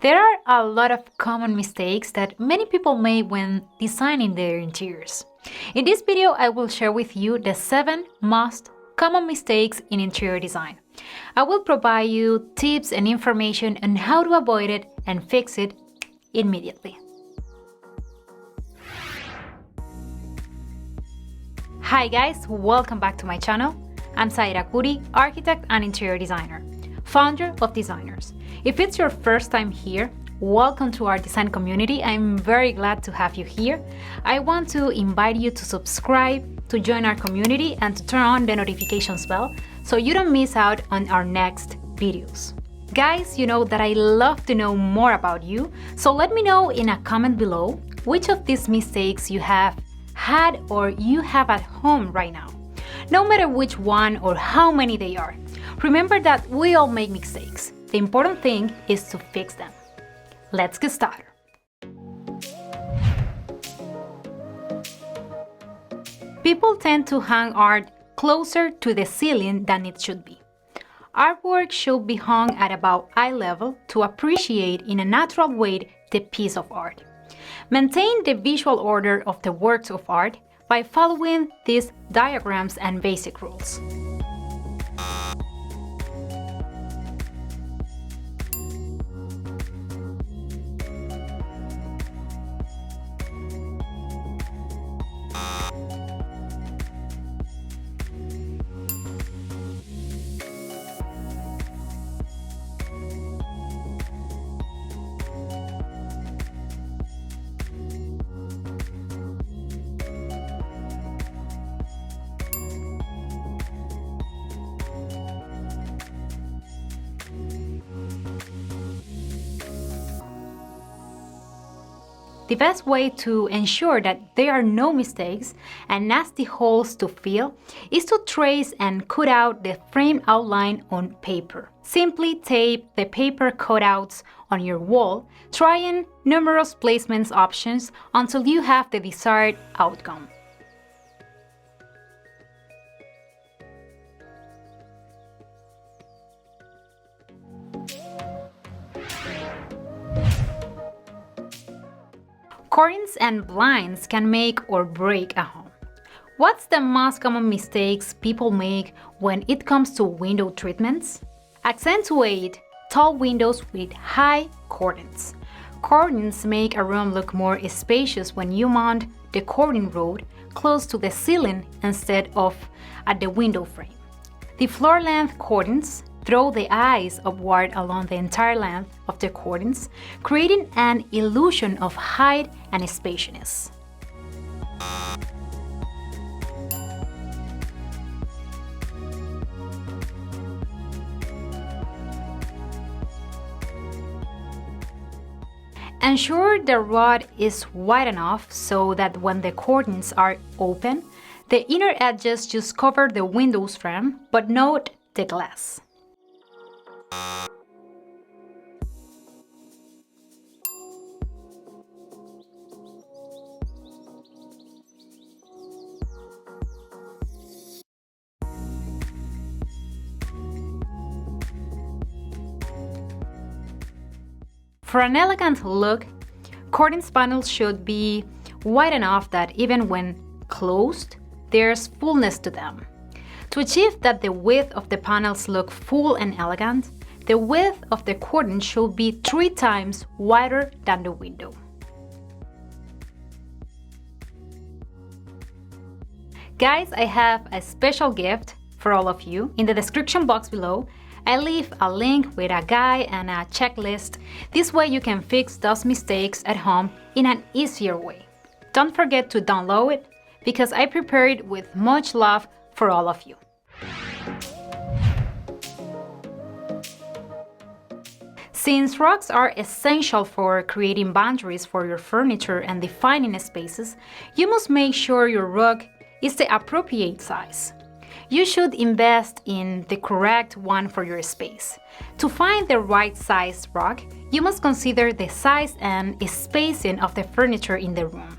There are a lot of common mistakes that many people make when designing their interiors. In this video, I will share with you the 7 most common mistakes in interior design. I will provide you tips and information on how to avoid it and fix it immediately. Hi guys, welcome back to my channel. I'm ZAHIRA, architect and interior designer, founder of D.Signers. If it's your first time here, welcome to our design community. I'm very glad to have you here. I want to invite you to subscribe, to join our community, and to turn on the notifications bell so you don't miss out on our next videos. Guys, you know that I love to know more about you, so let me know in a comment below which of these mistakes you have had or you have at home right now. No matter which one or how many they are, remember that we all make mistakes. The important thing is to fix them. Let's get started. People tend to hang art closer to the ceiling than it should be. Artwork should be hung at about eye level to appreciate in a natural way the piece of art. Maintain the visual order of the works of art by following these diagrams and basic rules. The best way to ensure that there are no mistakes and nasty holes to fill is to trace and cut out the frame outline on paper. Simply tape the paper cutouts on your wall, trying numerous placement options until you have the desired outcome. Curtains and blinds can make or break a home. What's the most common mistakes people make when it comes to window treatments? Accentuate tall windows with high curtains. Curtains make a room look more spacious when you mount the curtain rod close to the ceiling instead of at the window frame. The floor-length curtains throw the eyes upward along the entire length of the curtains, creating an illusion of height and spaciousness. Ensure the rod is wide enough so that when the curtains are open, the inner edges just cover the window's frame, but not the glass. For an elegant look, curtains panels should be wide enough that even when closed, there's fullness to them. To achieve that the width of the panels look full and elegant, the width of the curtain should be 3 times wider than the window. Guys, I have a special gift for all of you. In the description box below, I leave a link with a guide and a checklist. This way you can fix those mistakes at home in an easier way. Don't forget to download it because I prepared it with much love for all of you. Since rugs are essential for creating boundaries for your furniture and defining spaces, you must make sure your rug is the appropriate size. You should invest in the correct one for your space. To find the right size rug, you must consider the size and spacing of the furniture in the room.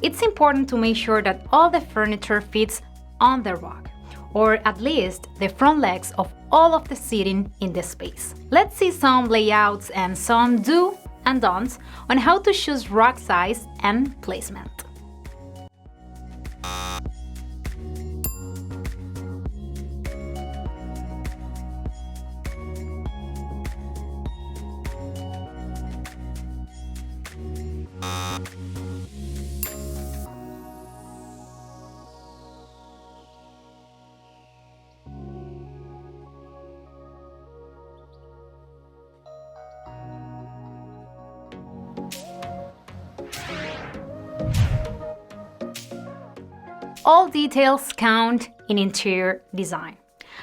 It's important to make sure that all the furniture fits on the rug. or at least the front legs of all of the seating in the space. Let's see some layouts and some do and don'ts on how to choose rack size and placement. All details count in interior design.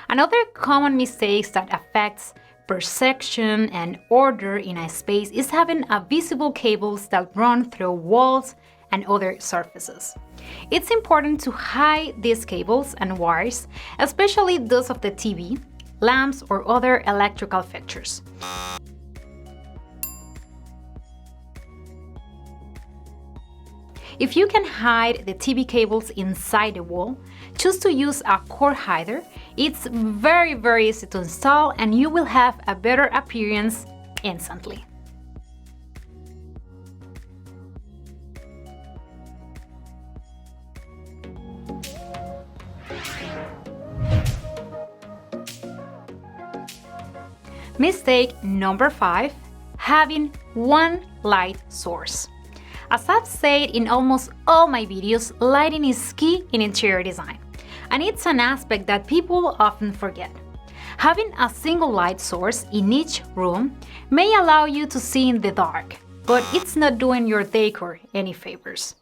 Another common mistake that affects perception and order in a space is having visible cables that run through walls and other surfaces. It's important to hide these cables and wires, especially those of the TV, lamps, or other electrical fixtures. If you can hide the TV cables inside the wall, choose to use a cord hider. It's very easy to install and you will have a better appearance instantly. Mistake number 5, having one light source. As I've said in almost all my videos, lighting is key in interior design, and it's an aspect that people often forget. Having a single light source in each room may allow you to see in the dark, but it's not doing your decor any favors.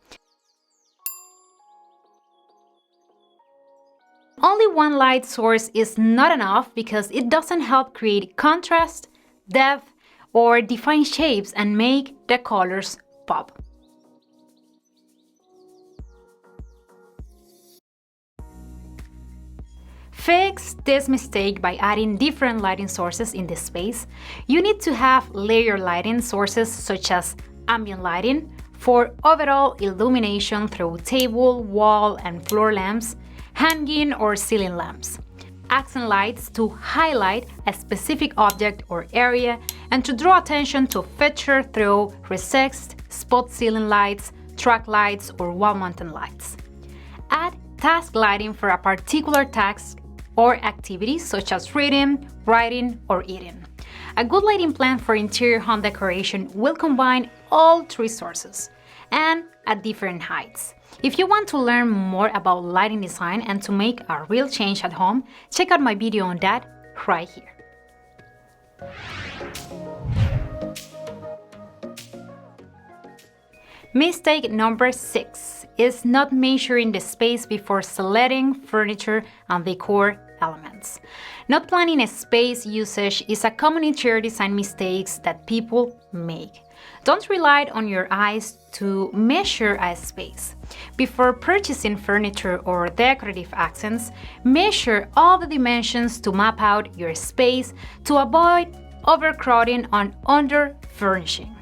Only one light source is not enough because it doesn't help create contrast, depth, or define shapes and make the colors pop. Fix this mistake by adding different lighting sources in the space. You need to have layered lighting sources such as ambient lighting for overall illumination through table, wall, and floor lamps, hanging or ceiling lamps, accent lights to highlight a specific object or area and to draw attention to a feature through recessed spot ceiling lights, track lights, or wall-mounted lights. Add task lighting for a particular task or activities such as reading, writing, or eating. A good lighting plan for interior home decoration will combine all three sources and at different heights. If you want to learn more about lighting design and to make a real change at home, check out my video on that right here. Mistake number 6 is not measuring the space before selecting furniture and decor elements. Not planning a space usage is a common interior design mistake that people make. Don't rely on your eyes to measure a space. Before purchasing furniture or decorative accents, measure all the dimensions to map out your space to avoid overcrowding and under-furnishing.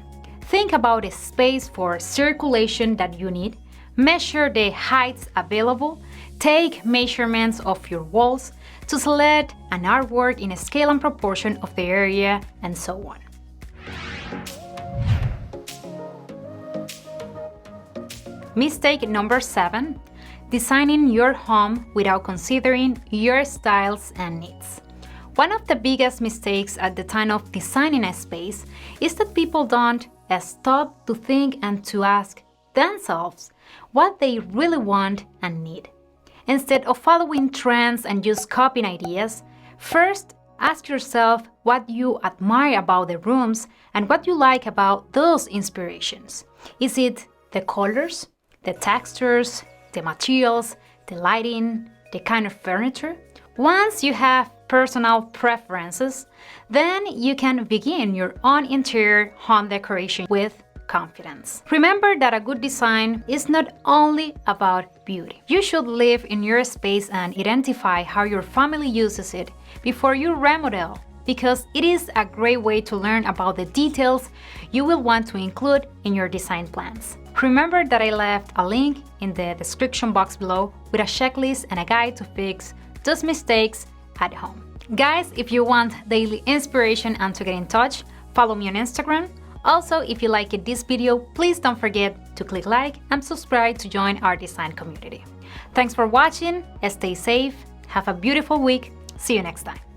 Think about a space for circulation that you need, measure the heights available, take measurements of your walls to select an artwork in a scale and proportion of the area, and so on. Mistake number 7, designing your home without considering your styles and needs. One of the biggest mistakes at the time of designing a space is that people don't stop to think and to ask themselves what they really want and need. Instead of following trends and just copying ideas, first ask yourself what you admire about the rooms and what you like about those inspirations. Is it the colors, the textures, the materials, the lighting, the kind of furniture? Once you have personal preferences, then you can begin your own interior home decoration with confidence. Remember that a good design is not only about beauty. You should live in your space and identify how your family uses it before you remodel, because it is a great way to learn about the details you will want to include in your design plans. Remember that I left a link in the description box below with a checklist and a guide to fix those mistakes at home. Guys, if you want daily inspiration and to get in touch, follow me on Instagram. Also, if you liked this video, please don't forget to click like and subscribe to join our design community. Thanks for watching, stay safe, have a beautiful week, see you next time.